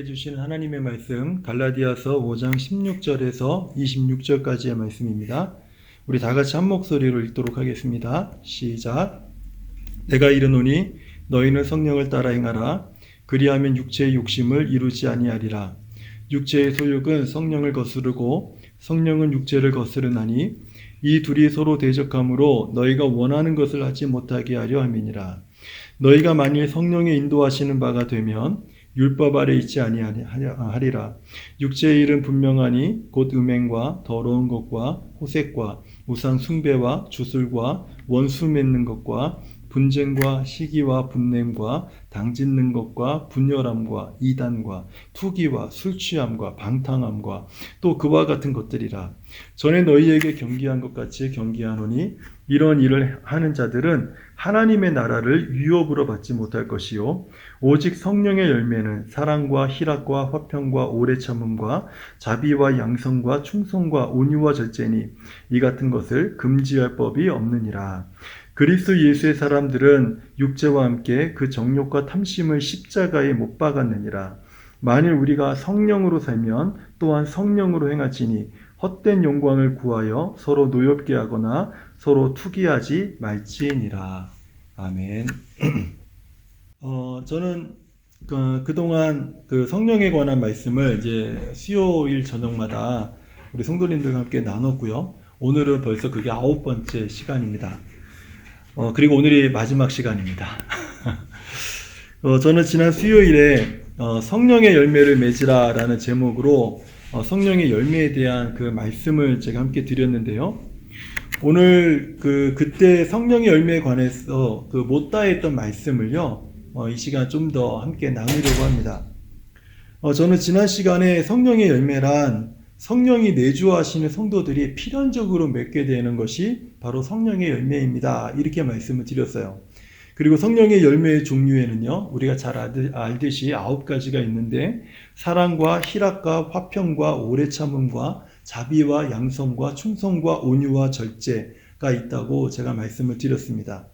주시는 하나님의 말씀 갈라디아서 5장 16절에서 26절까지의 말씀입니다. 우리 다 같이 한 목소리로 읽도록 하겠습니다. 시작. 내가 이르노니 너희는 성령을 따라 행하라. 그리하면 육체의 욕심을 이루지 아니하리라. 육체의 소욕은 성령을 거스르고 성령은 육체를 거스르나니 이 둘이 서로 대적함으로 너희가 원하는 것을 하지 못하게 하려 함이니라. 너희가 만일 성령의 인도하시는 바가 되면 율법 아래 있지 아니하리라. 육체의 일은 분명하니 곧 음행과 더러운 것과 호색과 우상 숭배와 주술과 원수 맺는 것과 분쟁과 시기와 분냄과 당짓는 것과 분열함과 이단과 투기와 술취함과 방탕함과 또 그와 같은 것들이라. 전에 너희에게 경계한 것 같이 경계하노니 이런 일을 하는 자들은 하나님의 나라를 유업으로 받지 못할 것이요 오직 성령의 열매는 사랑과 희락과 화평과 오래 참음과 자비와 양성과 충성과 온유와 절제니 이 같은 것을 금지할 법이 없느니라. 그리스도 예수의 사람들은 육체와 함께 그 정욕과 탐심을 십자가에 못 박았느니라. 만일 우리가 성령으로 살면 또한 성령으로 행할지니 헛된 영광을 구하여 서로 노엽게 하거나 서로 투기하지 말지니라. 아멘. 저는 그동안 그 성령에 관한 말씀을 이제 수요일 저녁마다 우리 성도님들과 함께 나눴고요. 오늘은 벌써 그게 9번째 시간입니다. 그리고 오늘이 마지막 시간입니다. 저는 지난 수요일에 성령의 열매를 맺으라 라는 제목으로 성령의 열매에 대한 그 말씀을 제가 함께 드렸는데요. 오늘 그때 성령의 열매에 관해서 그 못다 했던 말씀을요, 이 시간 좀 더 함께 나누려고 합니다. 저는 지난 시간에 성령의 열매란 성령이 내주하시는 성도들이 필연적으로 맺게 되는 것이 바로 성령의 열매입니다. 이렇게 말씀을 드렸어요. 그리고 성령의 열매의 종류에는요, 우리가 잘 알듯이 9가지가 있는데 사랑과 희락과 화평과 오래 참음과 자비와 양성과 충성과 온유와 절제가 있다고 제가 말씀을 드렸습니다.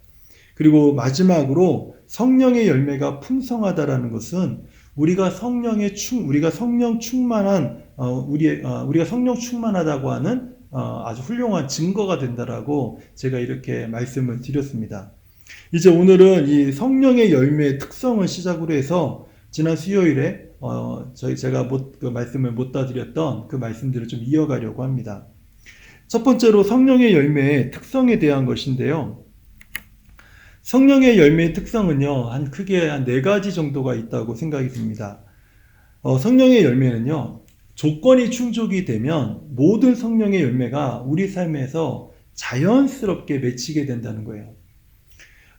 그리고 마지막으로 성령의 열매가 풍성하다라는 것은 우리가 성령 충만하다고 하는 아주 훌륭한 증거가 된다라고 제가 이렇게 말씀을 드렸습니다. 이제 오늘은 이 성령의 열매의 특성을 시작으로 해서 지난 수요일에 제가 그 말씀을 못 다 드렸던 그 말씀들을 좀 이어가려고 합니다. 첫 번째로 성령의 열매의 특성에 대한 것인데요. 성령의 열매의 특성은요, 크게 한 4가지 정도가 있다고 생각이 듭니다. 성령의 열매는요, 조건이 충족이 되면 모든 성령의 열매가 우리 삶에서 자연스럽게 맺히게 된다는 거예요.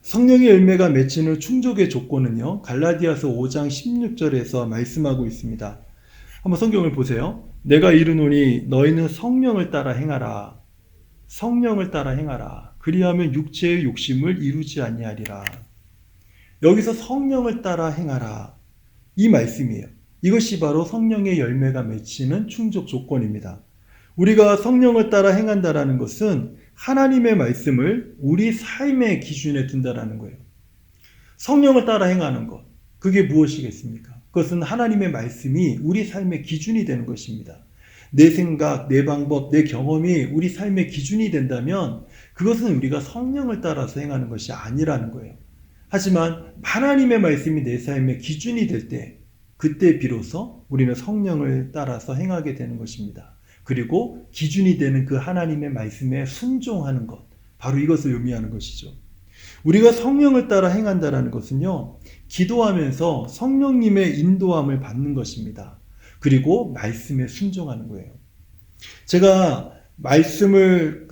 성령의 열매가 맺히는 충족의 조건은요, 갈라디아서 5장 16절에서 말씀하고 있습니다. 한번 성경을 보세요. 내가 이르노니 너희는 성령을 따라 행하라. 성령을 따라 행하라. 그리하면 육체의 욕심을 이루지 아니하리라. 여기서 성령을 따라 행하라. 이 말씀이에요. 이것이 바로 성령의 열매가 맺히는 충족 조건입니다. 우리가 성령을 따라 행한다라는 것은 하나님의 말씀을 우리 삶의 기준에 둔다라는 거예요. 성령을 따라 행하는 것, 그게 무엇이겠습니까? 그것은 하나님의 말씀이 우리 삶의 기준이 되는 것입니다. 내 생각, 내 방법, 내 경험이 우리 삶의 기준이 된다면 그것은 우리가 성령을 따라서 행하는 것이 아니라는 거예요. 하지만 하나님의 말씀이 내 삶의 기준이 될 때, 그때 비로소 우리는 성령을 따라서 행하게 되는 것입니다. 그리고 기준이 되는 그 하나님의 말씀에 순종하는 것, 바로 이것을 의미하는 것이죠. 우리가 성령을 따라 행한다는 것은요, 기도하면서 성령님의 인도함을 받는 것입니다. 그리고 말씀에 순종하는 거예요. 제가 말씀을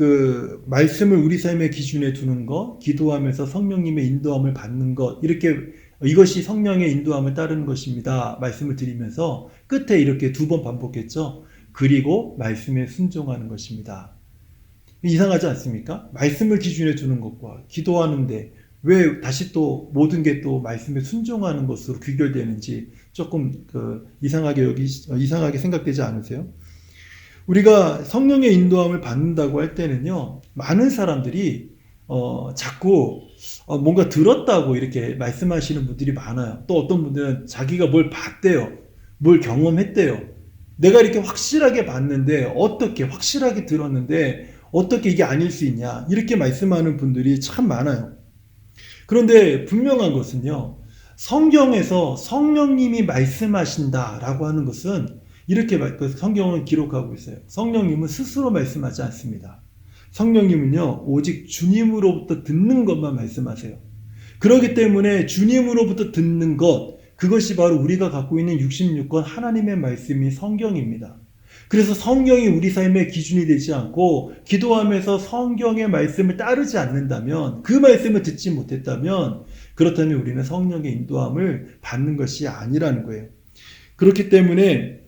우리 삶의 기준에 두는 것, 기도하면서 성령님의 인도함을 받는 것, 이것이 성령의 인도함을 따르는 것입니다. 말씀을 드리면서 끝에 이렇게 2번 반복했죠. 그리고 말씀에 순종하는 것입니다. 이상하지 않습니까? 말씀을 기준에 두는 것과 기도하는데 왜 다시 또 모든 게 또 말씀에 순종하는 것으로 귀결되는지 조금 이상하게 생각되지 않으세요? 우리가 성령의 인도함을 받는다고 할 때는요, 많은 사람들이 자꾸 뭔가 들었다고 이렇게 말씀하시는 분들이 많아요. 또 어떤 분들은 자기가 뭘 봤대요. 뭘 경험했대요. 내가 이렇게 확실하게 봤는데, 어떻게 확실하게 들었는데 어떻게 이게 아닐 수 있냐, 이렇게 말씀하는 분들이 참 많아요. 그런데 분명한 것은요, 성경에서 성령님이 말씀하신다라고 하는 것은 이렇게 성경은 기록하고 있어요. 성령님은 스스로 말씀하지 않습니다. 성령님은요, 오직 주님으로부터 듣는 것만 말씀하세요. 그렇기 때문에 주님으로부터 듣는 것, 그것이 바로 우리가 갖고 있는 66권 하나님의 말씀이 성경입니다. 그래서 성경이 우리 삶의 기준이 되지 않고, 기도하면서 성경의 말씀을 따르지 않는다면, 그 말씀을 듣지 못했다면, 그렇다면 우리는 성령의 인도함을 받는 것이 아니라는 거예요. 그렇기 때문에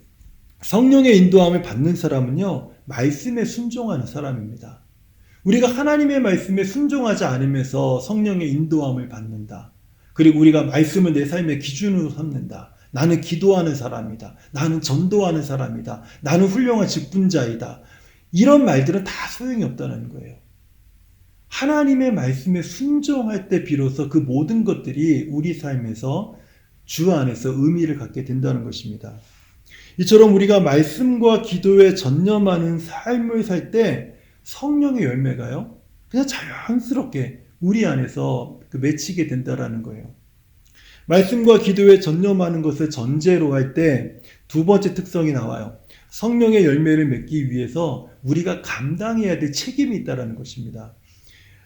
성령의 인도함을 받는 사람은요, 말씀에 순종하는 사람입니다. 우리가 하나님의 말씀에 순종하지 않으면서 성령의 인도함을 받는다. 그리고 우리가 말씀을 내 삶의 기준으로 삼는다. 나는 기도하는 사람이다. 나는 전도하는 사람이다. 나는 훌륭한 직분자이다. 이런 말들은 다 소용이 없다는 거예요. 하나님의 말씀에 순종할 때 비로소 그 모든 것들이 우리 삶에서 주 안에서 의미를 갖게 된다는 것입니다. 이처럼 우리가 말씀과 기도에 전념하는 삶을 살 때 성령의 열매가요, 그냥 자연스럽게 우리 안에서 맺히게 된다는 거예요. 말씀과 기도에 전념하는 것을 전제로 할 때 두 번째 특성이 나와요. 성령의 열매를 맺기 위해서 우리가 감당해야 될 책임이 있다는 것입니다.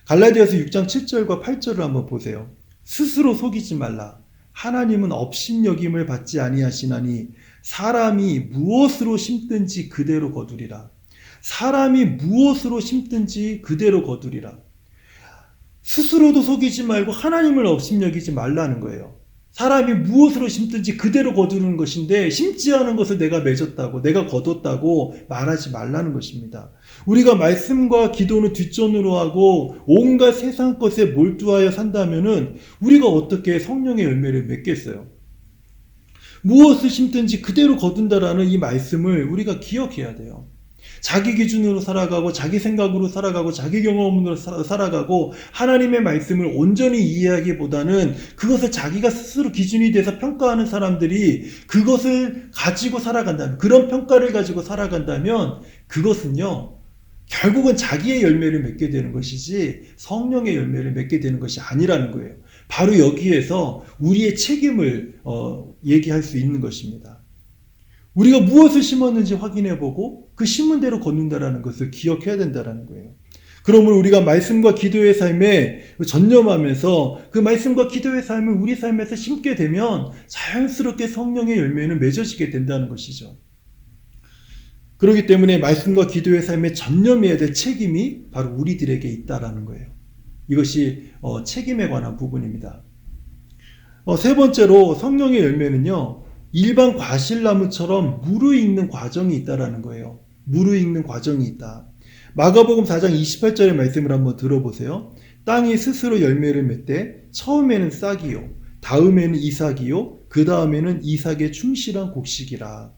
갈라디아서 6장 7절과 8절을 한번 보세요. 스스로 속이지 말라. 하나님은 업신여김을 받지 아니하시나니 사람이 무엇으로 심든지 그대로 거두리라. 사람이 무엇으로 심든지 그대로 거두리라. 스스로도 속이지 말고 하나님을 업신여기지 말라는 거예요. 사람이 무엇으로 심든지 그대로 거두는 것인데, 심지 않은 것을 내가 맺었다고, 내가 거뒀다고 말하지 말라는 것입니다. 우리가 말씀과 기도는 뒷전으로 하고 온갖 세상 것에 몰두하여 산다면은 우리가 어떻게 성령의 열매를 맺겠어요? 무엇을 심든지 그대로 거둔다라는 이 말씀을 우리가 기억해야 돼요. 자기 기준으로 살아가고, 자기 생각으로 살아가고, 자기 경험으로 살아가고, 하나님의 말씀을 온전히 이해하기보다는 그것을 자기가 스스로 기준이 돼서 평가하는 사람들이 그것을 가지고 살아간다면, 그런 평가를 가지고 살아간다면 그것은요, 결국은 자기의 열매를 맺게 되는 것이지 성령의 열매를 맺게 되는 것이 아니라는 거예요. 바로 여기에서 우리의 책임을 얘기할 수 있는 것입니다. 우리가 무엇을 심었는지 확인해보고 그 심은 대로 걷는다라는 것을 기억해야 된다는 거예요. 그러면 우리가 말씀과 기도의 삶에 전념하면서 그 말씀과 기도의 삶을 우리 삶에서 심게 되면 자연스럽게 성령의 열매는 맺어지게 된다는 것이죠. 그렇기 때문에 말씀과 기도의 삶에 전념해야 될 책임이 바로 우리들에게 있다라는 거예요. 이것이 책임에 관한 부분입니다. 세 번째로 성령의 열매는요, 일반 과실나무처럼 무르익는 과정이 있다라는 거예요. 무르익는 과정이 있다. 마가복음 4장 28절의 말씀을 한번 들어보세요. 땅이 스스로 열매를 맺되 처음에는 싹이요, 다음에는 이삭이요, 그 다음에는 이삭의 충실한 곡식이라.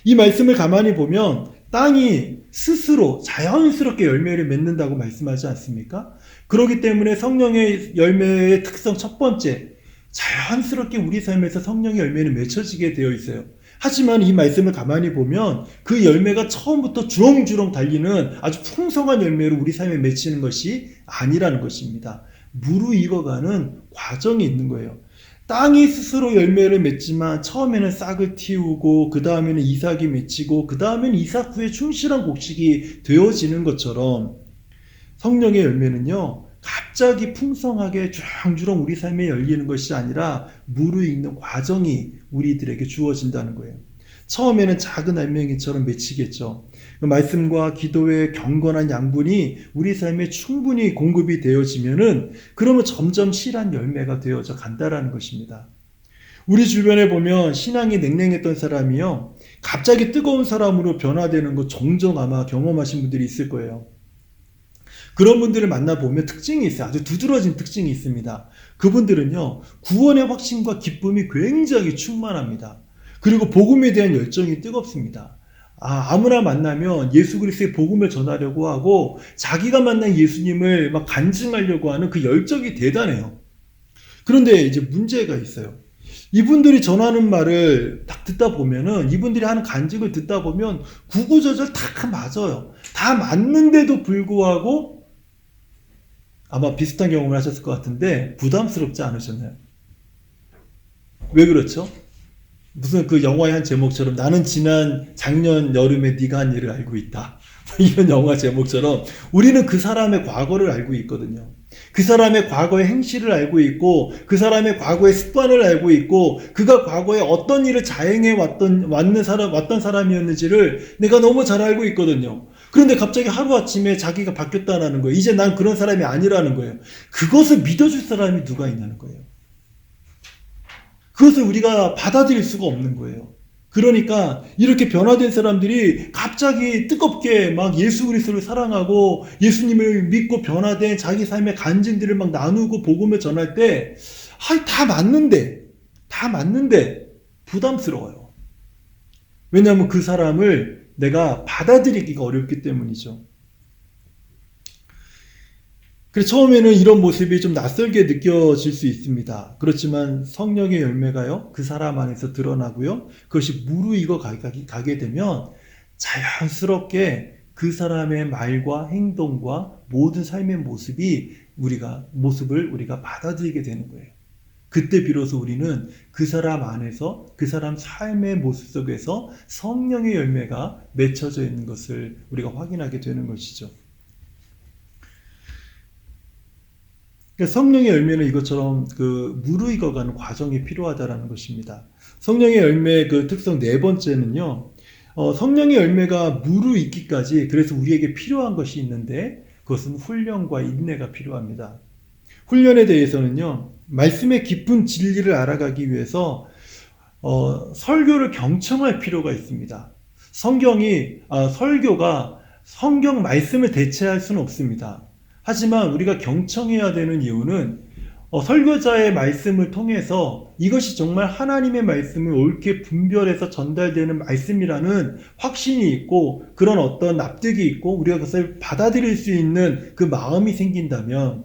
이 말씀을 가만히 보면 땅이 스스로 자연스럽게 열매를 맺는다고 말씀하지 않습니까? 그렇기 때문에 성령의 열매의 특성 첫 번째, 자연스럽게 우리 삶에서 성령의 열매는 맺혀지게 되어 있어요. 하지만 이 말씀을 가만히 보면 그 열매가 처음부터 주렁주렁 달리는 아주 풍성한 열매로 우리 삶에 맺히는 것이 아니라는 것입니다. 무르익어가는 과정이 있는 거예요. 땅이 스스로 열매를 맺지만 처음에는 싹을 틔우고 그 다음에는 이삭이 맺히고 그 다음에는 이삭 후에 충실한 곡식이 되어지는 것처럼 성령의 열매는요, 갑자기 풍성하게 주렁주렁 우리 삶에 열리는 것이 아니라 무르익는 과정이 우리들에게 주어진다는 거예요. 처음에는 작은 알맹이처럼 맺히겠죠. 말씀과 기도의 경건한 양분이 우리 삶에 충분히 공급이 되어지면은 그러면 점점 실한 열매가 되어져 간다라는 것입니다. 우리 주변에 보면 신앙이 냉랭했던 사람이요, 갑자기 뜨거운 사람으로 변화되는 거 종종 아마 경험하신 분들이 있을 거예요. 그런 분들을 만나보면 특징이 있어요. 아주 두드러진 특징이 있습니다. 그분들은요, 구원의 확신과 기쁨이 굉장히 충만합니다. 그리고 복음에 대한 열정이 뜨겁습니다. 아무나 만나면 예수 그리스도의 복음을 전하려고 하고 자기가 만난 예수님을 막 간증하려고 하는 그 열정이 대단해요. 그런데 이제 문제가 있어요. 이분들이 전하는 말을 딱 듣다 보면은, 이분들이 하는 간증을 듣다 보면 구구절절 다 맞아요. 다 맞는데도 불구하고 아마 비슷한 경험을 하셨을 것 같은데 부담스럽지 않으셨나요? 왜 그렇죠? 무슨 그 영화의 한 제목처럼 나는 작년 여름에 네가 한 일을 알고 있다. 이런 영화 제목처럼 우리는 그 사람의 과거를 알고 있거든요. 그 사람의 과거의 행실을 알고 있고, 그 사람의 과거의 습관을 알고 있고, 그가 과거에 어떤 일을 자행해 왔던 사람이었는지를 내가 너무 잘 알고 있거든요. 그런데 갑자기 하루아침에 자기가 바뀌었다는 거예요. 이제 난 그런 사람이 아니라는 거예요. 그것을 믿어줄 사람이 누가 있냐는 거예요. 그것을 우리가 받아들일 수가 없는 거예요. 그러니까 이렇게 변화된 사람들이 갑자기 뜨겁게 막 예수 그리스도를 사랑하고 예수님을 믿고 변화된 자기 삶의 간증들을 막 나누고 복음을 전할 때 다 맞는데 부담스러워요. 왜냐하면 그 사람을 내가 받아들이기가 어렵기 때문이죠. 그래서 처음에는 이런 모습이 좀 낯설게 느껴질 수 있습니다. 그렇지만 성령의 열매가요, 그 사람 안에서 드러나고요. 그것이 무르익어 가게 되면 자연스럽게 그 사람의 말과 행동과 모든 삶의 모습을 우리가 받아들이게 되는 거예요. 그때 비로소 우리는 그 사람 안에서, 그 사람 삶의 모습 속에서 성령의 열매가 맺혀져 있는 것을 우리가 확인하게 되는 것이죠. 성령의 열매는 이것처럼 무르익어가는 과정이 필요하다는 것입니다. 성령의 열매의 그 특성 네 번째는요, 성령의 열매가 무르익기까지 그래서 우리에게 필요한 것이 있는데 그것은 훈련과 인내가 필요합니다. 훈련에 대해서는요, 말씀의 깊은 진리를 알아가기 위해서 설교를 경청할 필요가 있습니다. 설교가 성경 말씀을 대체할 수는 없습니다. 하지만 우리가 경청해야 되는 이유는 설교자의 말씀을 통해서 이것이 정말 하나님의 말씀을 옳게 분별해서 전달되는 말씀이라는 확신이 있고 그런 어떤 납득이 있고 우리가 그것을 받아들일 수 있는 그 마음이 생긴다면,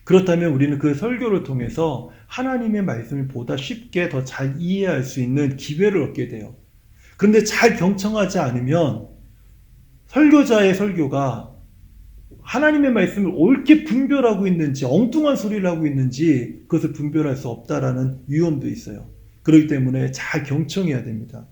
그렇다면 우리는 그 설교를 통해서 하나님의 말씀을 보다 쉽게 더 잘 이해할 수 있는 기회를 얻게 돼요. 그런데 잘 경청하지 않으면 설교자의 설교가 하나님의 말씀을 옳게 분별하고 있는지 엉뚱한 소리를 하고 있는지 그것을 분별할 수 없다라는 위험도 있어요. 그렇기 때문에 잘 경청해야 됩니다.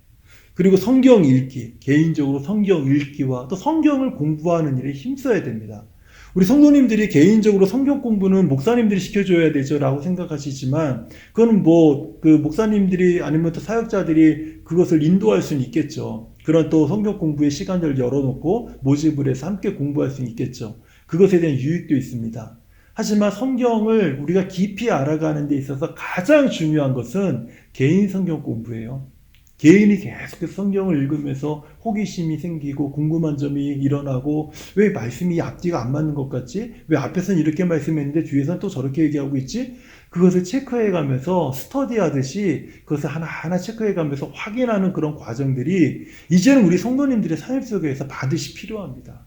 그리고 성경 읽기, 개인적으로 성경 읽기와 또 성경을 공부하는 일에 힘써야 됩니다. 우리 성도님들이 개인적으로 성경 공부는 목사님들이 시켜줘야 되죠 라고 생각하시지만, 그거는 목사님들이 아니면 또 사역자들이 그것을 인도할 수는 있겠죠. 그런 또 성경 공부의 시간들을 열어놓고 모집을 해서 함께 공부할 수는 있겠죠. 그것에 대한 유익도 있습니다. 하지만 성경을 우리가 깊이 알아가는 데 있어서 가장 중요한 것은 개인 성경 공부예요. 개인이 계속 성경을 읽으면서 호기심이 생기고 궁금한 점이 일어나고, 왜 말씀이 앞뒤가 안 맞는 것 같지? 왜 앞에서는 이렇게 말씀했는데 뒤에서는 또 저렇게 얘기하고 있지? 그것을 체크해가면서 스터디하듯이 그것을 하나하나 체크해가면서 확인하는 그런 과정들이 이제는 우리 성도님들의 삶 속에서 반드시 필요합니다.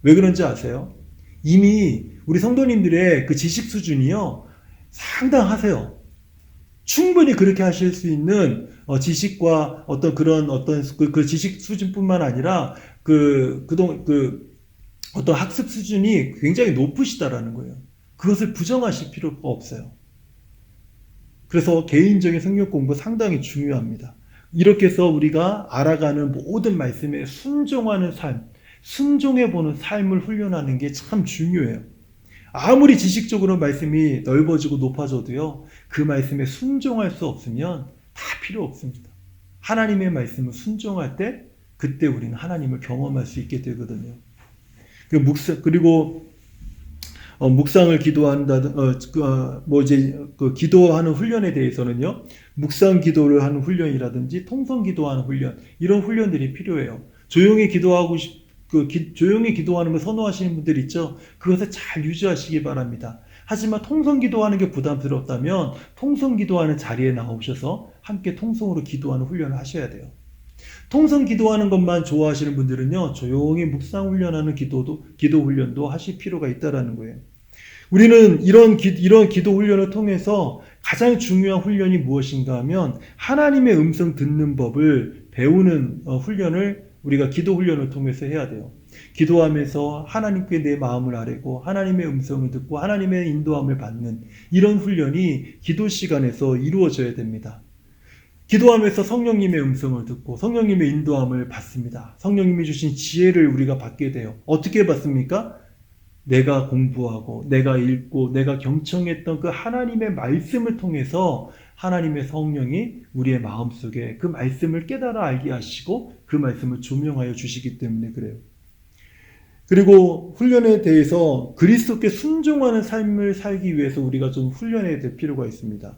왜 그런지 아세요? 이미 우리 성도님들의 그 지식 수준이요, 상당하세요. 충분히 그렇게 하실 수 있는 지식과 그 지식 수준뿐만 아니라 어떤 학습 수준이 굉장히 높으시다라는 거예요. 그것을 부정하실 필요가 없어요. 그래서 개인적인 성경 공부 상당히 중요합니다. 이렇게 해서 우리가 알아가는 모든 말씀에 순종하는 삶, 순종해보는 삶을 훈련하는 게 참 중요해요. 아무리 지식적으로 말씀이 넓어지고 높아져도요, 그 말씀에 순종할 수 없으면 다 필요 없습니다. 하나님의 말씀을 순종할 때, 그때 우리는 하나님을 경험할 수 있게 되거든요. 그리고 묵상을 기도하는 훈련에 대해서는요, 묵상 기도를 하는 훈련이라든지 통성 기도하는 훈련, 이런 훈련들이 필요해요. 조용히 기도하는 걸 선호하시는 분들 있죠? 그것을 잘 유지하시기 바랍니다. 하지만 통성 기도하는 게 부담스럽다면 통성 기도하는 자리에 나오셔서 함께 통성으로 기도하는 훈련을 하셔야 돼요. 통성 기도하는 것만 좋아하시는 분들은요, 조용히 묵상 훈련하는 기도 훈련도 하실 필요가 있다라는 거예요. 우리는 이런 기도 훈련을 통해서 가장 중요한 훈련이 무엇인가 하면 하나님의 음성 듣는 법을 배우는 훈련을 우리가 기도 훈련을 통해서 해야 돼요. 기도하면서 하나님께 내 마음을 아뢰고 하나님의 음성을 듣고 하나님의 인도함을 받는 이런 훈련이 기도 시간에서 이루어져야 됩니다. 기도하면서 성령님의 음성을 듣고 성령님의 인도함을 받습니다. 성령님이 주신 지혜를 우리가 받게 돼요. 어떻게 받습니까? 내가 공부하고 내가 읽고 내가 경청했던 그 하나님의 말씀을 통해서 하나님의 성령이 우리의 마음속에 그 말씀을 깨달아 알게 하시고 그 말씀을 조명하여 주시기 때문에 그래요. 그리고 훈련에 대해서 그리스도께 순종하는 삶을 살기 위해서 우리가 좀 훈련해야 될 필요가 있습니다.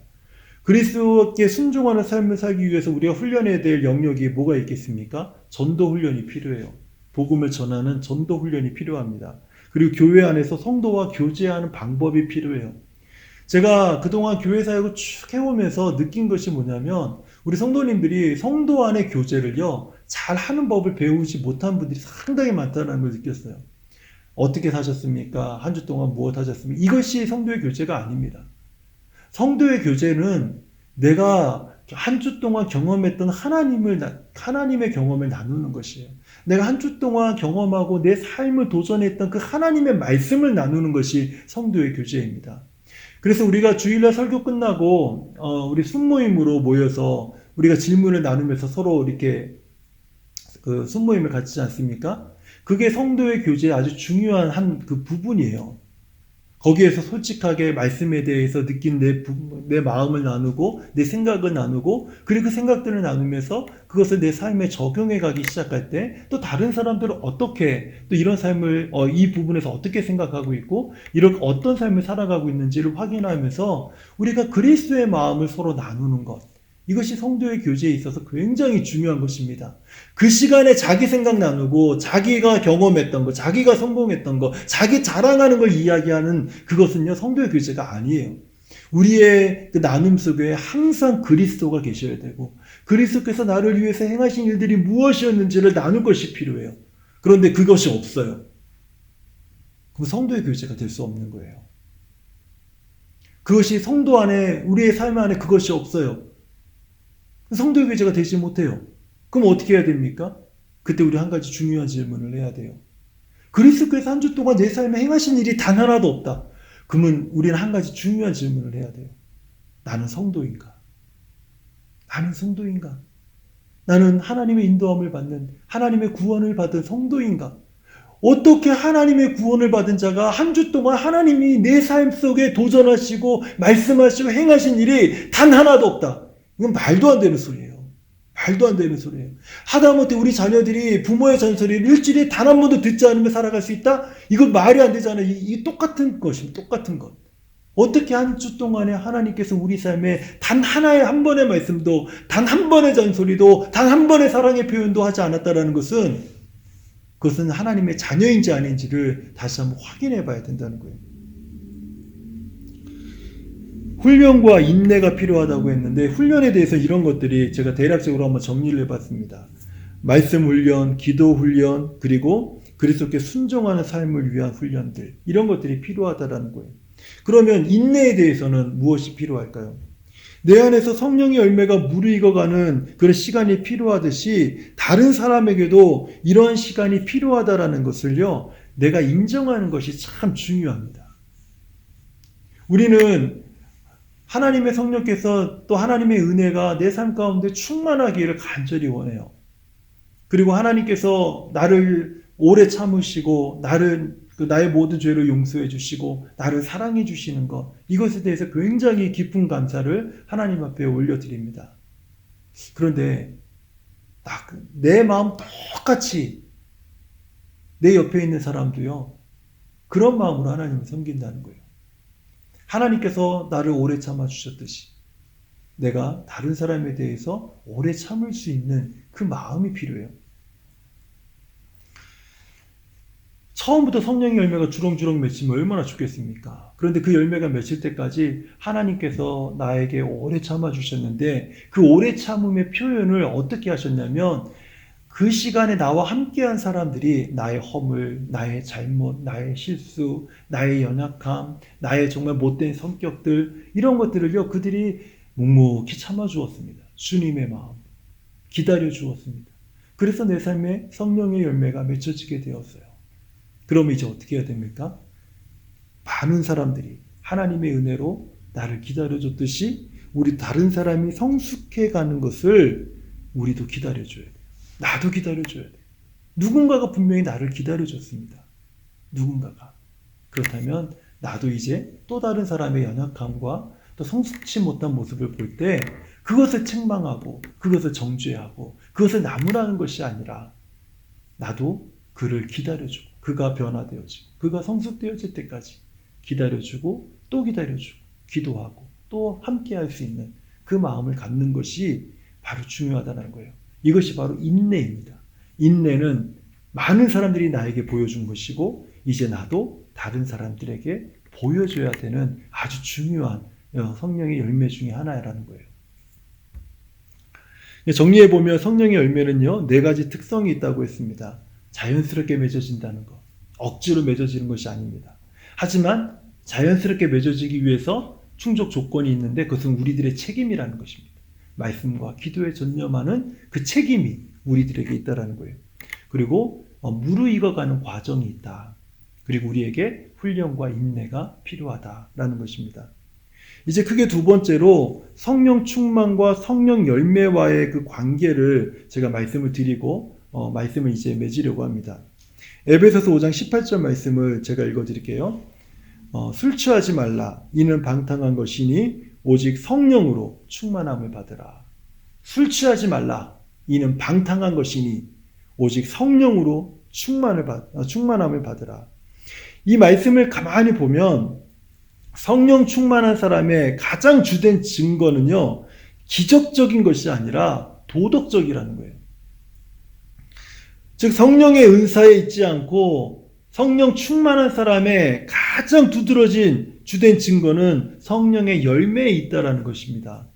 그리스도께 순종하는 삶을 살기 위해서 우리가 훈련해야 될 영역이 뭐가 있겠습니까? 전도 훈련이 필요해요. 복음을 전하는 전도 훈련이 필요합니다. 그리고 교회 안에서 성도와 교제하는 방법이 필요해요. 제가 그동안 교회 사역을 쭉 해오면서 느낀 것이 뭐냐면 우리 성도님들이 성도 안의 교제를요 잘 하는 법을 배우지 못한 분들이 상당히 많다는 걸 느꼈어요. 어떻게 사셨습니까? 한 주 동안 무엇 하셨습니까? 이것이 성도의 교제가 아닙니다. 성도의 교제는 내가 한 주 동안 경험했던 하나님의 경험을 나누는 것이에요. 내가 한 주 동안 경험하고 내 삶을 도전했던 그 하나님의 말씀을 나누는 것이 성도의 교제입니다. 그래서 우리가 주일날 설교 끝나고 우리 순모임으로 모여서 우리가 질문을 나누면서 서로 이렇게 그 순모임을 갖지 않습니까? 그게 성도의 교제의 아주 중요한 한 그 부분이에요. 거기에서 솔직하게 말씀에 대해서 느낀 내 마음을 나누고 내 생각을 나누고 그리고 그 생각들을 나누면서 그것을 내 삶에 적용해 가기 시작할 때 또 다른 사람들은 어떻게 또 이런 삶을 이 부분에서 어떻게 생각하고 있고 이렇게 어떤 삶을 살아가고 있는지를 확인하면서 우리가 그리스도의 마음을 서로 나누는 것, 이것이 성도의 교제에 있어서 굉장히 중요한 것입니다. 그 시간에 자기 생각 나누고 자기가 경험했던 거, 자기가 성공했던 거, 자기 자랑하는 걸 이야기하는 그것은요 성도의 교제가 아니에요. 우리의 그 나눔 속에 항상 그리스도가 계셔야 되고 그리스도께서 나를 위해서 행하신 일들이 무엇이었는지를 나눌 것이 필요해요. 그런데 그것이 없어요. 그럼 성도의 교제가 될 수 없는 거예요. 그것이 성도 안에 우리의 삶 안에 그것이 없어요. 성도의 교제가 되지 못해요. 그럼 어떻게 해야 됩니까? 그때 우리 한 가지 중요한 질문을 해야 돼요. 그리스도께서 한 주 동안 내 삶에 행하신 일이 단 하나도 없다. 그러면 우리는 한 가지 중요한 질문을 해야 돼요. 나는 성도인가? 나는 성도인가? 나는 하나님의 인도함을 받는 하나님의 구원을 받은 성도인가? 어떻게 하나님의 구원을 받은 자가 한 주 동안 하나님이 내 삶 속에 도전하시고 말씀하시고 행하신 일이 단 하나도 없다. 이건 말도 안 되는 소리예요. 말도 안 되는 소리예요. 하다못해 우리 자녀들이 부모의 잔소리를 일주일에 단 한 번도 듣지 않으며 살아갈 수 있다? 이건 말이 안 되잖아요. 이 똑같은 것입니다. 똑같은 것. 어떻게 한 주 동안에 하나님께서 우리 삶에 단 하나의 한 번의 말씀도, 단 한 번의 잔소리도, 단 한 번의 사랑의 표현도 하지 않았다라는 것은 그것은 하나님의 자녀인지 아닌지를 다시 한번 확인해 봐야 된다는 거예요. 훈련과 인내가 필요하다고 했는데 훈련에 대해서 이런 것들이 제가 대략적으로 한번 정리를 해봤습니다. 말씀 훈련, 기도 훈련, 그리고 그리스도께 순종하는 삶을 위한 훈련들, 이런 것들이 필요하다는 거예요. 그러면 인내에 대해서는 무엇이 필요할까요? 내 안에서 성령의 열매가 무르익어가는 그런 시간이 필요하듯이 다른 사람에게도 이러한 시간이 필요하다는 것을요, 내가 인정하는 것이 참 중요합니다. 우리는 하나님의 성령께서 또 하나님의 은혜가 내 삶 가운데 충만하기를 간절히 원해요. 그리고 하나님께서 나를 오래 참으시고 나의 모든 죄를 용서해 주시고 나를 사랑해 주시는 것, 이것에 대해서 굉장히 깊은 감사를 하나님 앞에 올려드립니다. 그런데 내 마음 똑같이 내 옆에 있는 사람도요, 그런 마음으로 하나님을 섬긴다는 거예요. 하나님께서 나를 오래 참아주셨듯이 내가 다른 사람에 대해서 오래 참을 수 있는 그 마음이 필요해요. 처음부터 성령의 열매가 주렁주렁 맺히면 얼마나 좋겠습니까? 그런데 그 열매가 맺힐 때까지 하나님께서 나에게 오래 참아주셨는데 그 오래 참음의 표현을 어떻게 하셨냐면 그 시간에 나와 함께한 사람들이 나의 허물, 나의 잘못, 나의 실수, 나의 연약함, 나의 정말 못된 성격들, 이런 것들을요, 그들이 묵묵히 참아주었습니다. 주님의 마음, 기다려 주었습니다. 그래서 내 삶에 성령의 열매가 맺혀지게 되었어요. 그럼 이제 어떻게 해야 됩니까? 많은 사람들이 하나님의 은혜로 나를 기다려줬듯이 우리 다른 사람이 성숙해 가는 것을 우리도 기다려줘야 돼요. 나도 기다려줘야 돼요. 누군가가 분명히 나를 기다려줬습니다. 누군가가. 그렇다면 나도 이제 또 다른 사람의 연약함과 또 성숙치 못한 모습을 볼 때 그것을 책망하고 그것을 정죄하고 그것을 나무라는 것이 아니라 나도 그를 기다려주고 그가 변화되어지고 그가 성숙되어질 때까지 기다려주고 또 기다려주고 기도하고 또 함께할 수 있는 그 마음을 갖는 것이 바로 중요하다는 거예요. 이것이 바로 인내입니다. 인내는 많은 사람들이 나에게 보여준 것이고 이제 나도 다른 사람들에게 보여줘야 되는 아주 중요한 성령의 열매 중에 하나라는 거예요. 정리해보면 성령의 열매는요, 4가지 특성이 있다고 했습니다. 자연스럽게 맺어진다는 것, 억지로 맺어지는 것이 아닙니다. 하지만 자연스럽게 맺어지기 위해서 충족 조건이 있는데 그것은 우리들의 책임이라는 것입니다. 말씀과 기도에 전념하는 그 책임이 우리들에게 있다는 거예요. 그리고 무르익어가는 과정이 있다. 그리고 우리에게 훈련과 인내가 필요하다라는 것입니다. 이제 크게 두 번째로 성령 충만과 성령 열매와의 그 관계를 제가 말씀을 드리고 말씀을 이제 맺으려고 합니다. 에베소서 5장 18절 말씀을 제가 읽어드릴게요. 술 취하지 말라. 이는 방탕한 것이니 오직 성령으로 충만함을 받으라. 술 취하지 말라. 이는 방탕한 것이니 오직 성령으로 충만함을 받으라. 이 말씀을 가만히 보면 성령 충만한 사람의 가장 주된 증거는요, 기적적인 것이 아니라 도덕적이라는 거예요. 즉 성령의 은사에 있지 않고 성령 충만한 사람의 가장 두드러진 주된 증거는 성령의 열매에 있다라는 것입니다.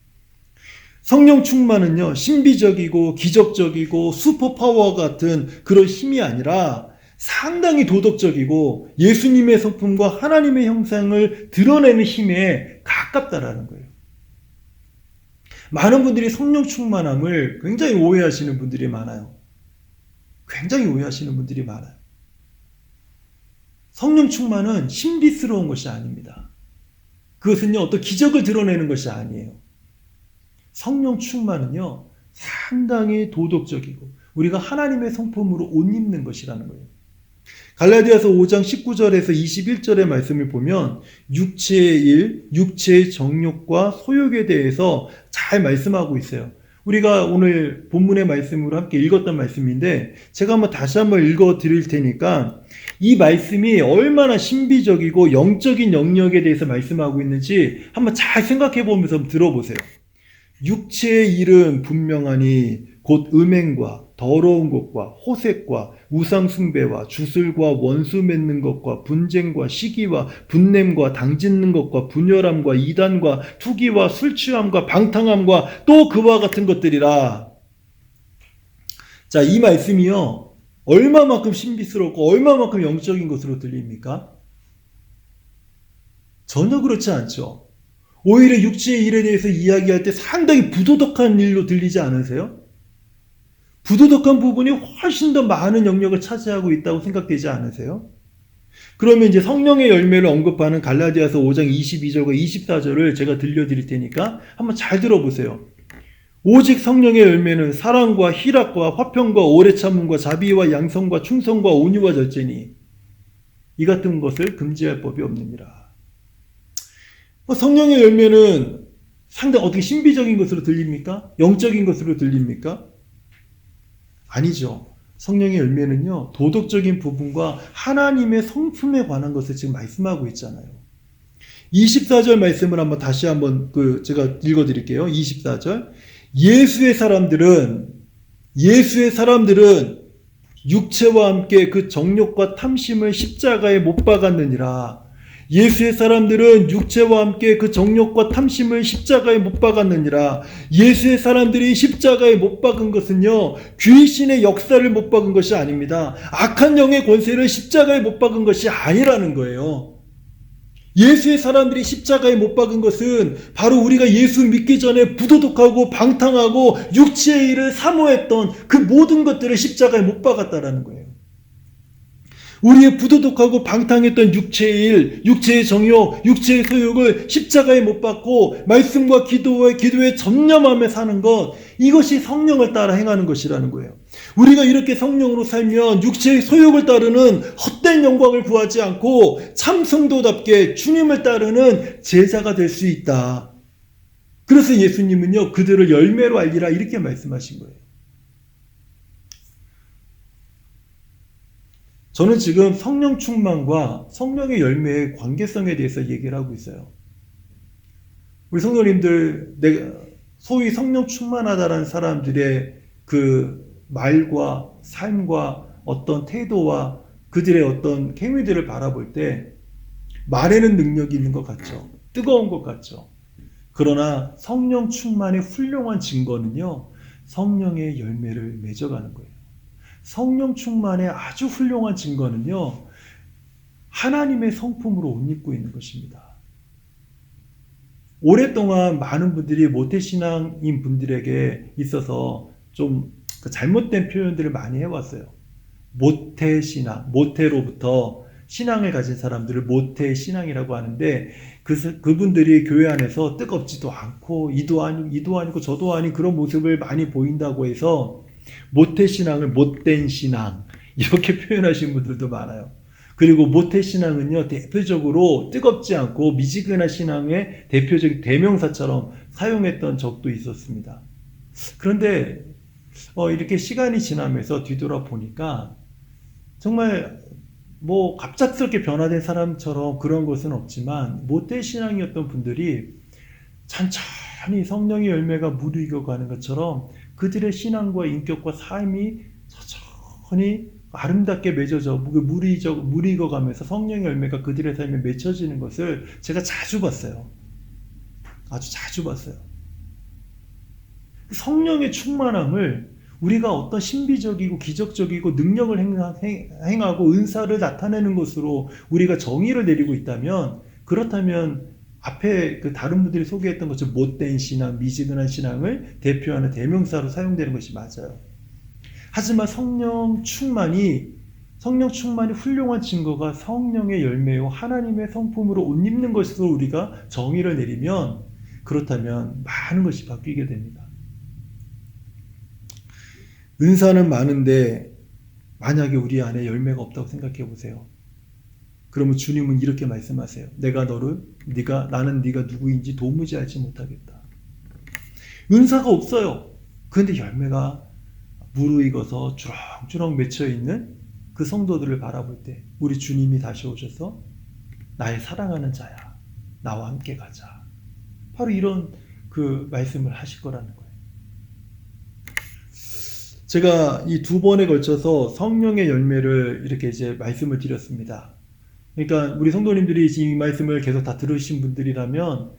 성령 충만은요, 신비적이고 기적적이고 슈퍼파워 같은 그런 힘이 아니라 상당히 도덕적이고 예수님의 성품과 하나님의 형상을 드러내는 힘에 가깝다라는 거예요. 많은 분들이 성령 충만함을 굉장히 오해하시는 분들이 많아요. 굉장히 오해하시는 분들이 많아요. 성령 충만은 신비스러운 것이 아닙니다. 그것은요, 어떤 기적을 드러내는 것이 아니에요. 성령 충만은요, 상당히 도덕적이고 우리가 하나님의 성품으로 옷 입는 것이라는 거예요. 갈라디아서 5장 19절에서 21절의 말씀을 보면 육체의 일, 육체의 정욕과 소욕에 대해서 잘 말씀하고 있어요. 우리가 오늘 본문의 말씀으로 함께 읽었던 말씀인데 제가 다시 한번 읽어 드릴 테니까 이 말씀이 얼마나 신비적이고 영적인 영역에 대해서 말씀하고 있는지 한번 잘 생각해 보면서 들어보세요. 육체의 일은 분명하니 곧 음행과 더러운 것과 호색과 우상숭배와 주술과 원수 맺는 것과 분쟁과 시기와 분냄과 당짓는 것과 분열함과 이단과 투기와 술취함과 방탕함과 또 그와 같은 것들이라. 자, 이 말씀이요, 얼마만큼 신비스럽고 얼마만큼 영적인 것으로 들립니까? 전혀 그렇지 않죠. 오히려 육체의 일에 대해서 이야기할 때 상당히 부도덕한 일로 들리지 않으세요? 부도덕한 부분이 훨씬 더 많은 영역을 차지하고 있다고 생각되지 않으세요? 그러면 이제 성령의 열매를 언급하는 갈라디아서 5장 22절과 24절을 제가 들려드릴 테니까 한번 잘 들어보세요. 오직 성령의 열매는 사랑과 희락과 화평과 오래 참음과 자비와 양성과 충성과 온유와 절제니 이 같은 것을 금지할 법이 없느니라. 성령의 열매는 상당히 어떻게 신비적인 것으로 들립니까? 영적인 것으로 들립니까? 아니죠. 성령의 열매는요, 도덕적인 부분과 하나님의 성품에 관한 것을 지금 말씀하고 있잖아요. 24절 말씀을 다시 한번 제가 읽어드릴게요. 24절. 예수의 사람들은 육체와 함께 그 정욕과 탐심을 십자가에 못 박았느니라. 예수의 사람들은 육체와 함께 그 정욕과 탐심을 십자가에 못 박았느니라. 예수의 사람들이 십자가에 못 박은 것은요, 귀신의 역사를 못 박은 것이 아닙니다. 악한 영의 권세를 십자가에 못 박은 것이 아니라는 거예요. 예수의 사람들이 십자가에 못 박은 것은 바로 우리가 예수 믿기 전에 부도덕하고 방탕하고 육체의 일을 사모했던 그 모든 것들을 십자가에 못 박았다라는 거예요. 우리의 부도덕하고 방탕했던 육체의 일, 육체의 정욕, 육체의 소욕을 십자가에 못 박고 말씀과 기도에 전념하며 사는 것, 이것이 성령을 따라 행하는 것이라는 거예요. 우리가 이렇게 성령으로 살면 육체의 소욕을 따르는 헛된 영광을 구하지 않고 참 성도답게 주님을 따르는 제자가 될 수 있다. 그래서 예수님은요, 그들을 열매로 알리라 이렇게 말씀하신 거예요. 저는 지금 성령 충만과 성령의 열매의 관계성에 대해서 얘기를 하고 있어요. 우리 성도님들, 소위 성령 충만하다라는 사람들의 그 말과 삶과 어떤 태도와 그들의 어떤 행위들을 바라볼 때 말에는 능력이 있는 것 같죠. 뜨거운 것 같죠. 그러나 성령 충만의 훌륭한 증거는요, 성령의 열매를 맺어가는 거예요. 성령 충만의 아주 훌륭한 증거는요, 하나님의 성품으로 옷 입고 있는 것입니다. 오랫동안 많은 분들이 모태신앙인 분들에게 있어서 좀 잘못된 표현들을 많이 해왔어요. 모태신앙, 모태로부터 신앙을 가진 사람들을 모태신앙이라고 하는데, 그분들이 교회 안에서 뜨겁지도 않고 이도 아니고 저도 아닌 그런 모습을 많이 보인다고 해서 모태신앙을 못된 신앙 이렇게 표현하시는 분들도 많아요. 그리고 모태신앙은요, 대표적으로 뜨겁지 않고 미지근한 신앙의 대표적인 대명사처럼 사용했던 적도 있었습니다. 그런데 이렇게 시간이 지나면서 뒤돌아보니까 정말 갑작스럽게 변화된 사람처럼 그런 것은 없지만 모태신앙이었던 분들이 천천히 성령의 열매가 무르익어가는 것처럼 그들의 신앙과 인격과 삶이 천천히 아름답게 맺어져 무르익어가면서 성령의 열매가 그들의 삶에 맺혀지는 것을 제가 자주 봤어요. 아주 자주 봤어요. 성령의 충만함을 우리가 어떤 신비적이고 기적적이고 능력을 행하고 은사를 나타내는 것으로 우리가 정의를 내리고 있다면, 그렇다면 앞에 그 다른 분들이 소개했던 것처럼 못된 신앙, 미지근한 신앙을 대표하는 대명사로 사용되는 것이 맞아요. 하지만 성령 충만이 훌륭한 증거가 성령의 열매요 하나님의 성품으로 옷 입는 것으로 우리가 정의를 내리면, 그렇다면 많은 것이 바뀌게 됩니다. 은사는 많은데 만약에 우리 안에 열매가 없다고 생각해 보세요. 그러면 주님은 이렇게 말씀하세요. 나는 네가 누구인지 도무지 알지 못하겠다. 은사가 없어요. 그런데 열매가 무르익어서 주렁주렁 맺혀있는 그 성도들을 바라볼 때 우리 주님이 다시 오셔서 나의 사랑하는 자야, 나와 함께 가자. 바로 이런 그 말씀을 하실 거라는 거예요. 제가 이 2번에 걸쳐서 성령의 열매를 이렇게 이제 말씀을 드렸습니다. 그러니까 우리 성도님들이 이 말씀을 계속 다 들으신 분들이라면,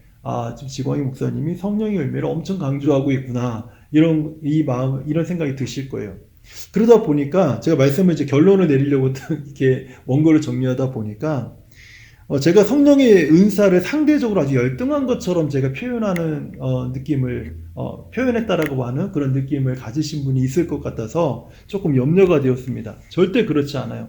지금 지광희 목사님이 성령의 열매를 엄청 강조하고 있구나, 이런 생각이 드실 거예요. 그러다 보니까 제가 말씀을 이제 결론을 내리려고 이렇게 원고를 정리하다 보니까, 제가 성령의 은사를 상대적으로 아주 열등한 것처럼 제가 표현하는 느낌을 표현했다라고 하는 그런 느낌을 가지신 분이 있을 것 같아서 조금 염려가 되었습니다. 절대 그렇지 않아요.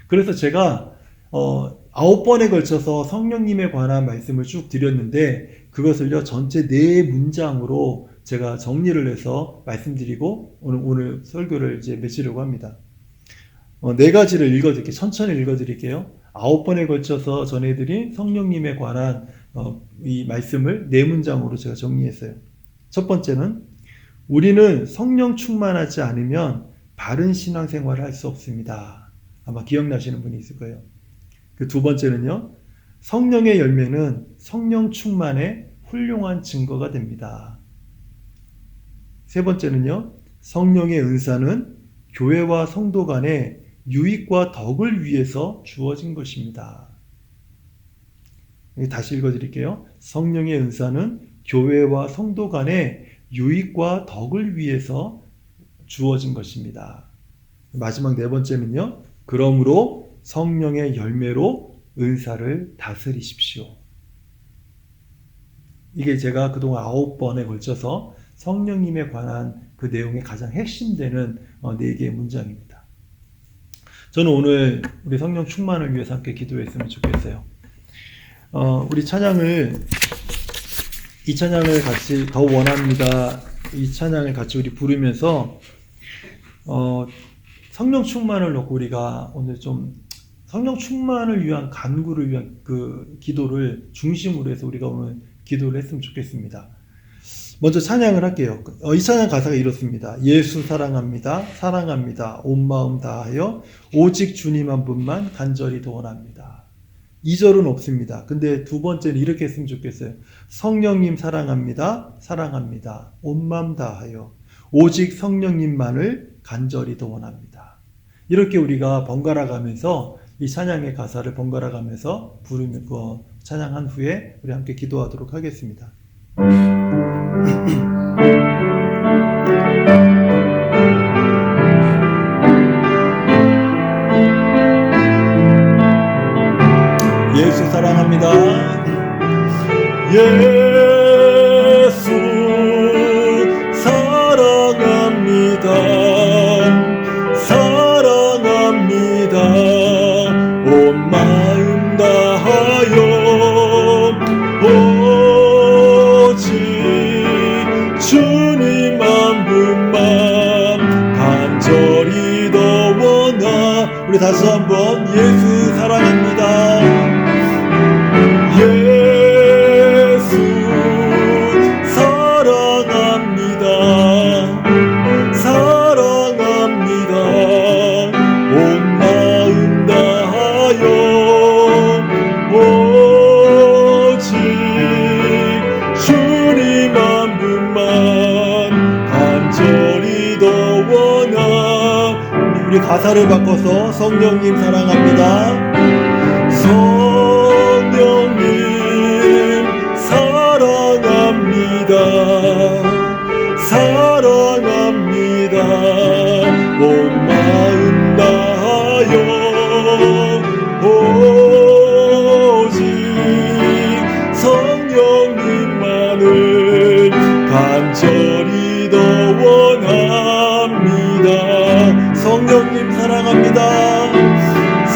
그래서 제가 9번에 걸쳐서 성령님에 관한 말씀을 쭉 드렸는데, 그것을요 전체 4문장으로 제가 정리를 해서 말씀드리고 오늘 설교를 이제 맺으려고 합니다. 4가지를 천천히 읽어드릴게요. 9번에 걸쳐서 전해드린 성령님에 관한 이 말씀을 4문장으로 제가 정리했어요. 첫 번째는, 우리는 성령 충만하지 않으면 바른 신앙생활을 할 수 없습니다. 아마 기억나시는 분이 있을 거예요. 그 2번째는요, 성령의 열매는 성령 충만의 훌륭한 증거가 됩니다. 3번째는요, 성령의 은사는 교회와 성도 간의 유익과 덕을 위해서 주어진 것입니다. 다시 읽어드릴게요. 성령의 은사는 교회와 성도 간의 유익과 덕을 위해서 주어진 것입니다. 마지막 네 번째는요. 그러므로 성령의 열매로 은사를 다스리십시오. 이게 제가 그동안 9번에 걸쳐서 성령님에 관한 그 내용의 가장 핵심되는 4개의 문장입니다. 저는 오늘 우리 성령 충만을 위해서 함께 기도했으면 좋겠어요. 우리 이 찬양을 같이 더 원합니다. 이 찬양을 같이 우리 부르면서 성령 충만을 놓고 우리가 오늘 좀 성령 충만을 위한 간구를 위한 그 기도를 중심으로 해서 우리가 오늘 기도를 했으면 좋겠습니다. 먼저 찬양을 할게요. 이 찬양 가사가 이렇습니다. 예수 사랑합니다. 사랑합니다. 온 마음 다하여 오직 주님 한 분만 간절히 원합니다. 2절은 없습니다. 근데 두 번째는 이렇게 했으면 좋겠어요. 성령님 사랑합니다. 사랑합니다. 온 마음 다하여 오직 성령님만을 간절히 원합니다. 이렇게 우리가 번갈아 가면서 이 찬양의 가사를 번갈아 가면서 부르는 거 찬양한 후에 우리 함께 기도하도록 하겠습니다. 예수 사랑합니다. 예수 사랑합니다. 사랑합니다. 온 마음 다하여 오직 주님 한 분만 간절히 더 원하. 우리 다시 한번 예수 사랑합니다. 예수 사랑합니다. 사랑합니다. 온 마음 다하여 오직 주님 한 분만 간절히 더 원하. 우리 가사를 바꿔서 성령님 사랑합니다. 성령님 사랑합니다. 사랑합니다. 온 마음 다하여 오직 성령님만을 간절히 더 원합니다. 성령님 사랑합니다.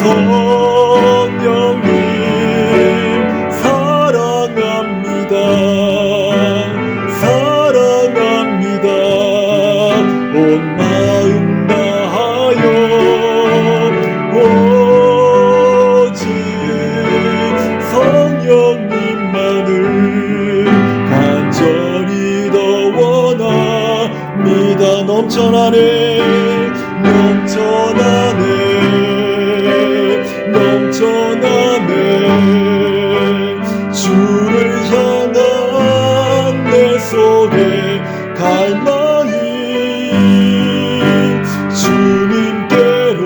성령님 사랑합니다. 사랑합니다. 온 마음 다하여 오직 성령님만을 간절히 더 원합니다. 넘쳐나네 넘쳐나네 넘쳐나네 주를 향한 내 속에 갈망이 주님께로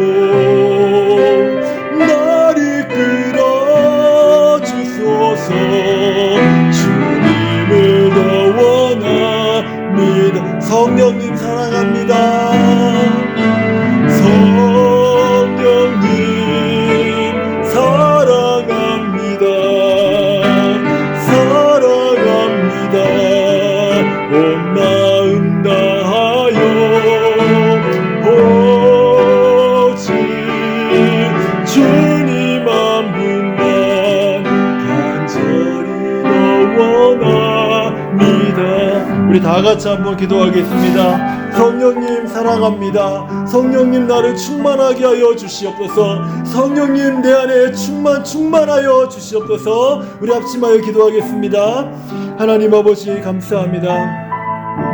날 이끌어 주소서. 주님을 더 원합니다. 성령님 사랑합니다. 성령님 사랑합니다. 사랑합니다. 온 마음 다하여 오직 주님 한 분만 간절히 더 원합니다. 우리 다 같이 한번 기도하겠습니다. 성령님 사랑합니다. 성령님 나를 충만하게 하여 주시옵소서. 성령님 내 안에 충만하여 주시옵소서. 우리 합심하여 기도하겠습니다. 하나님 아버지 감사합니다.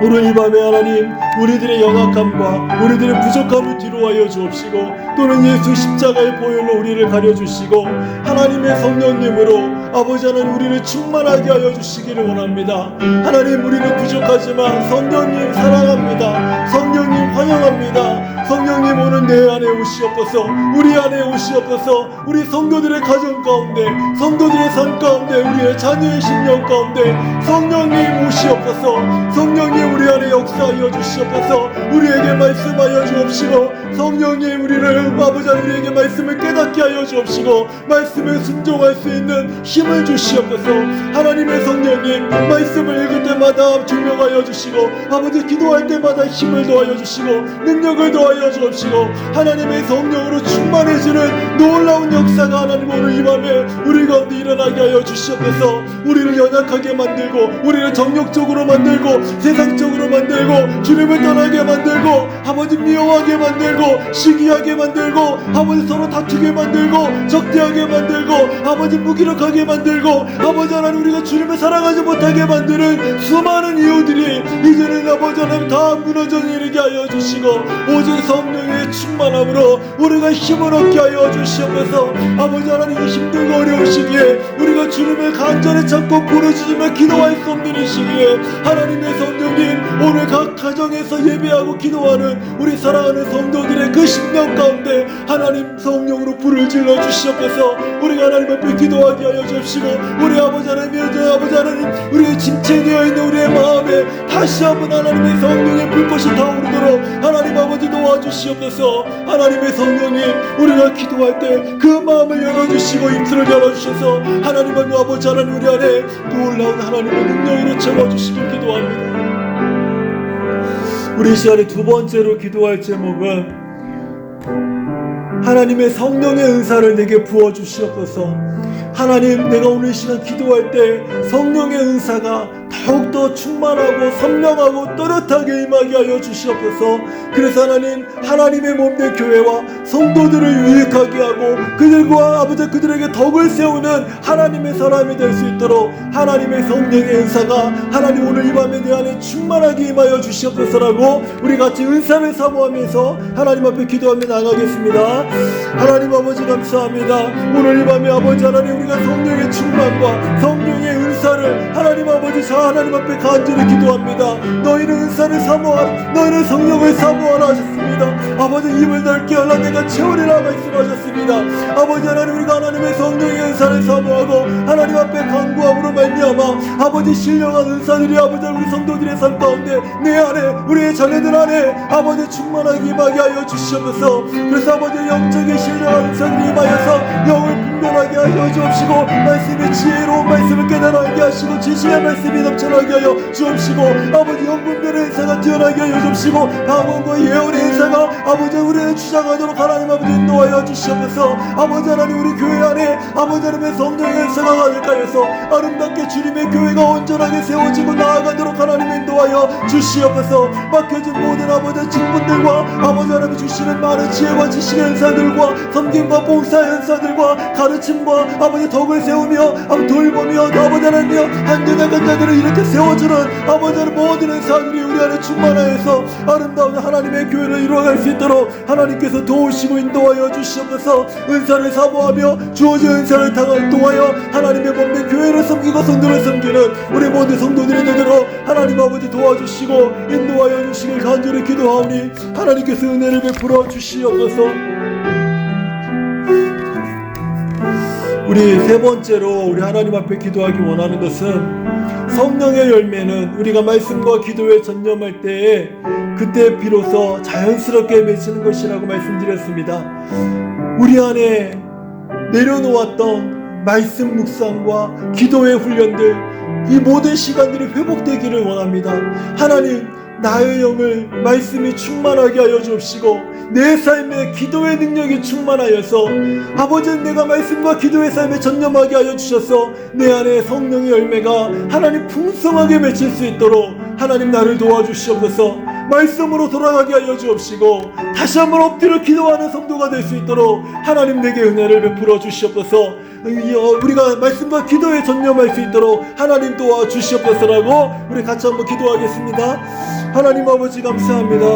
오늘 이 밤에 하나님 우리들의 연약함과 우리들의 부족함을 뒤로하여 주옵시고 또는 예수 십자가의 보혈로 우리를 가려주시고 하나님의 성령님으로 아버지 하나님 우리를 충만하게 하여 주시기를 원합니다. 하나님 우리는 부족하지만 성령님 사랑합니다. 성령님 환영합니다. 성령님 오는 내 안에 오시옵소서. 우리 안에 오시옵소서. 우리 성도들의 가정 가운데, 성도들의 삶 가운데, 우리의 자녀의 심령 가운데 성령님 오시옵소서. 성령님 우리 안에 역사하여 주시옵소서. 우리에게 말씀하여 주옵시고, 성령님 우리를 아버지 우리에게 말씀을 깨닫게 하여 주옵시고, 말씀에 순종할 수 있는 힘을 주시옵소서. 하나님의 성령님, 말씀을 읽을 때마다 증명하여 주시고, 아버지 기도할 때마다 힘을 더하여 주시고, 능력을 더하여 주옵시고, 하나님의 성령으로 충만해지는 놀라운 역사가 하나님 오늘 이 밤에 우리 가운데 일어나게 하여 주시옵소서. 우리를 연약하게 만들고, 우리를 정욕적으로 만들고, 세상적으로 만들고, 주님을 떠나게 만들고, 아버지 미워하게 만들고, 시기하게 만들고, 아버지 서로 다투게 만들고, 적대하게 만들고, 아버지 무기력하게 만들고, 아버지 하나님 우리가 주님을 사랑하지 못하게 만드는 수많은 이유들이 이제는 아버지 하나님 다 무너져 내리게 하여 주시고, 오직 성령의 충만함으로 우리가 힘을 얻게 하여 주시옵소서. 아버지 하나님 이 힘들고 어려운 시기에 우리가 주님을 간절히 찾고 부르짖으며 기도할 수 없는 이 시기에 하나님의 성령님 오늘 각 가정에서 예배하고 기도하는 우리 사랑하는 성도들의 그 심령 가운데 하나님 성령으로 불을 질러 주시옵소서. 우리가 하나님 앞에 기도하게 하여 주시고, 우리 아버지 하나님, 아버지 하나님 우리의 침체되어 있는 우리의 마음에 다시 한번 하나님의 성령의 불꽃이 타오르도록 하나님 아버지 도와주시옵소서. 하나님의 성령님 우리가 기도할 때 그 마음을 열어주시고 입술을 열어주셔서 하나님 아버지 하나님 우리 안에 놀라운 하나님의 능력으로 채워주시길 기도합니다. 우리 시간에 두 번째로 기도할 제목은 하나님의 성령의 은사를 내게 부어주시옵소서. 하나님, 내가 오늘 시간 기도할 때 성령의 은사가 더욱더 충만하고 선명하고 또렷하게 임하게 하여 주시옵소서. 그래서 하나님, 하나님의 몸된 교회와 성도들을 유익하게 하고 그들과 아버지 그들에게 덕을 세우는 하나님의 사람이 될 수 있도록 하나님의 성령의 은사가 하나님 오늘 이 밤에 내 안에 충만하게 임하여 주시옵소서라고 우리 같이 은사를 사모하면서 하나님 앞에 기도하며 나가겠습니다. 하나님 아버지 감사합니다. 오늘 이 밤에 아버지 하나님 우리가 성령의 충만과 성령의 은사를 하나님 아버지 하나님 앞에 간절히 기도합니다. 너희는 은사를 사모하라, 너희는 성령을 사모하라 하셨습니다. 아버지 입을 넓게 하라 내가 채우리라 말씀하셨습니다. 아버지 하나님 우리가 하나님의 성령의 은사를 사모하고 하나님 앞에 간구함으로 말미암아 아버지 신령한 은사들이 아버지 우리 성도들의 삶 가운데 내 안에 우리의 자녀들 안에 아버지 충만하게 임하게 하여 주시옵소서. 그래서 아버지 영적인 신령한 은사들이 임하여서 영을 분별하게 하여 주옵시고, 말씀의 지혜로운 말씀을 깨달아게 하시고 지식의 말씀이 넘쳐나게 하여 주옵시고, 아버지 영분별의 은사가 뛰어나게 하여 주옵시고, 방언과 예언의 은사가 아버지 우리를 주장하도록 하나님 아버지 인도하여 주시옵소서. 아버지 하나님 우리 교회 안에 아버지 하나님의 성령의 은사가 가득하여서 아름답게 주님의 교회가 온전하게 세워지고 나아가도록 하나님 인도하여 주시옵소서. 맡겨진 모든 아버지 직분들과 아버지 하나님 주시는 많은 지혜와 지식의 은사들과 섬김과 봉사의 은사들과 가르침과 아버지 덕을 세우며 돌보며 아버지 하나님이여 한전약한 자들을 이렇게 세워주는 아버지 하나님 모든 은사들이 우리 안에 충만하여서 아름다운 하나님의 교회를 이루어갈 수 있도록 하나님께서 도우시고 인도하여 주시옵소서. 은사를 사모하며 주어진 은사를 통하여 하나님의 몸된 교회를 섬기고 성도를 섬기는 우리 모든 성도들이 되도록 하나님 아버지 도와주시고 인도하여 주시길 간절히 기도하오니 하나님께서 은혜를 베풀어 주시옵소서. 우리 세 번째로 우리 하나님 앞에 기도하기 원하는 것은 성령의 열매는 우리가 말씀과 기도에 전념할 때에 그때 비로소 자연스럽게 맺히는 것이라고 말씀드렸습니다. 우리 안에 내려놓았던 말씀 묵상과 기도의 훈련들, 이 모든 시간들이 회복되기를 원합니다. 하나님, 나의 영을 말씀이 충만하게 하여 주옵시고 내 삶에 기도의 능력이 충만하여서 아버지는 내가 말씀과 기도의 삶에 전념하게 하여 주셔서 내 안에 성령의 열매가 하나님 풍성하게 맺힐 수 있도록 하나님 나를 도와주시옵소서. 말씀으로 돌아가게 하여 주옵시고 다시 한번 엎드려 기도하는 성도가 될 수 있도록 하나님 내게 은혜를 베풀어 주시옵소서. 우리가 말씀과 기도에 전념할 수 있도록 하나님 도와주시옵소서라고 우리 같이 한번 기도하겠습니다. 하나님 아버지 감사합니다.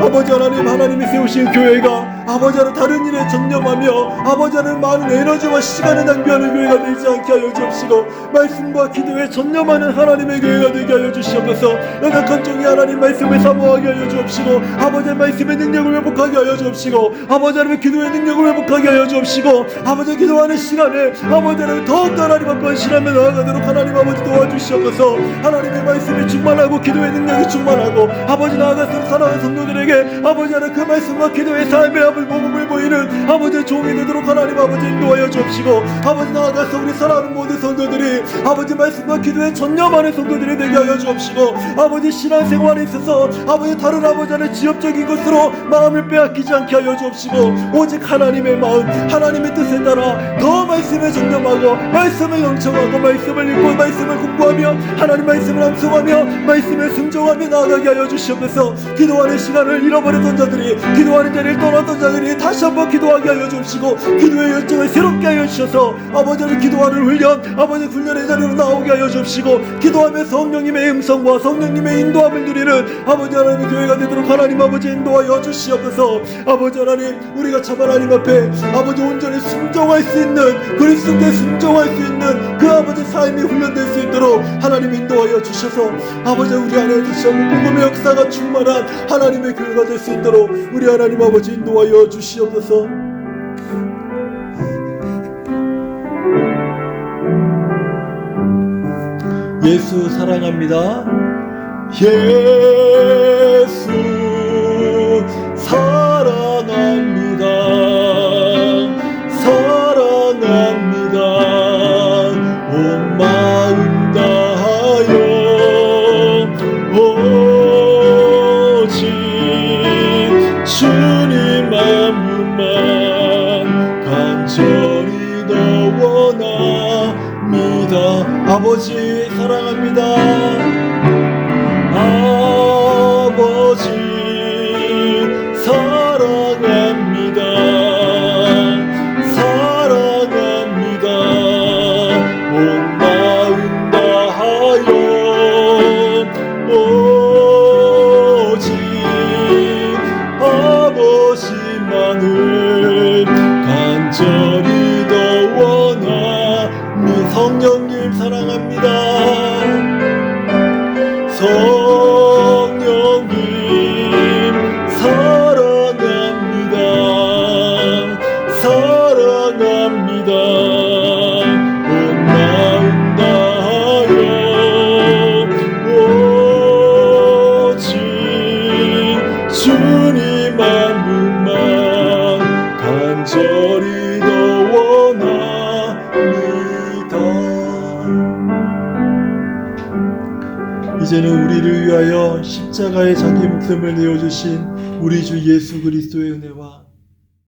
아버지 하나님, 하나님이 세우신 교회가 아버지 하나님 다른 일에 전념하며 아버지 하나님 많은 에너지와 시간을 낭비하는 교회가 되지 않게 하여 주옵시고 말씀과 기도에 전념하는 하나님의 교회가 되게 하여 주시옵소서. 연약한 종이 하나님 말씀을 사모하게 회복하게 하여 주옵시고, 아버지의 말씀의 능력을 회복하게 하여 주옵시고, 아버지 하나님의 기도의 능력을 회복하게 하여 주옵시고, 아버지 기도하는 시간에 아버지 하나님 더욱더 하나님 앞에 헌신하며 나아가도록 하나님 아버지 도와주시옵소서. 하나님의 말씀이 충만하고 기도의 능력이 충만하고, 아버지 나아가서 사랑하는 성도들에게 아버지 하나님 그 말씀과 기도의 삶의 아버지 모범을 보이는 아버지의 종이 되도록 하나님 아버지 인도하여 주옵시고, 아버지 나아가서 우리 사랑하는 모든 성도들이 아버지 말씀과 기도에 전념하는 성도들이 되게 하여 주옵시고, 아버지 신앙생활에 있어서 아버지 다른 아버지 하나님 지엽적인 것으로 마음을 빼앗기지 않게 하여 주옵시고, 오직 하나님의 마음 하나님의 뜻에 따라 더 말씀에 전념하고 말씀을 경청하고 말씀을 읽고 말씀을 공부하며 하나님 말씀을 암송하며 말씀을 순종하며 나아가게 하여 주시옵소서. 기도하는 시간을 잃어버렸던 자들이, 기도하는 자리를 떠났던 자들이 다시 한번 기도하게 하여 주옵시고, 기도의 열정을 새롭게 하여 주셔서 아버지를 기도하는 훈련, 아버지 훈련의 자리로 나오게 하여 주옵시고, 기도하며 성령님의 음성과 성령님의 인도함을 누리는 아버지 하나님의 교회가 되도록 하나님 아버지 인도하여 주시옵소서. 아버지 하나님, 우리가 참 하나님 앞에 아버지 온전히 순종할 수 있는, 그리스도께 순종할 수 있는 그 아버지 삶이 훈련될 수 있도록 하나님 인도하여 주셔서 아버지 우리 안에 다시 한번 복음의 역사가 충만한 하나님의 교회가 될 수 있도록 우리 하나님 아버지 인도하여 주시옵소서. 예수 사랑합니다. 예수 사랑합니다. 사랑합니다. 온 마음 다하여 오직 주님 마음만 간절히 더 원합니다. 아버지 사랑합니다. 아버지 사랑합니다. 사랑합니다. 온 마음 다하여 오직 아버지만을 간절히 더 원하니. 성령님 사랑합니다. 성령님 사랑합니다. 사랑합니다. 온 마음 다하여 오직 주님 마음만 간절히 더 원합니다. 이제는 우리를 위하여 십자가에 자기 목숨을 내어주신 우리 주 예수 그리스도의 은혜와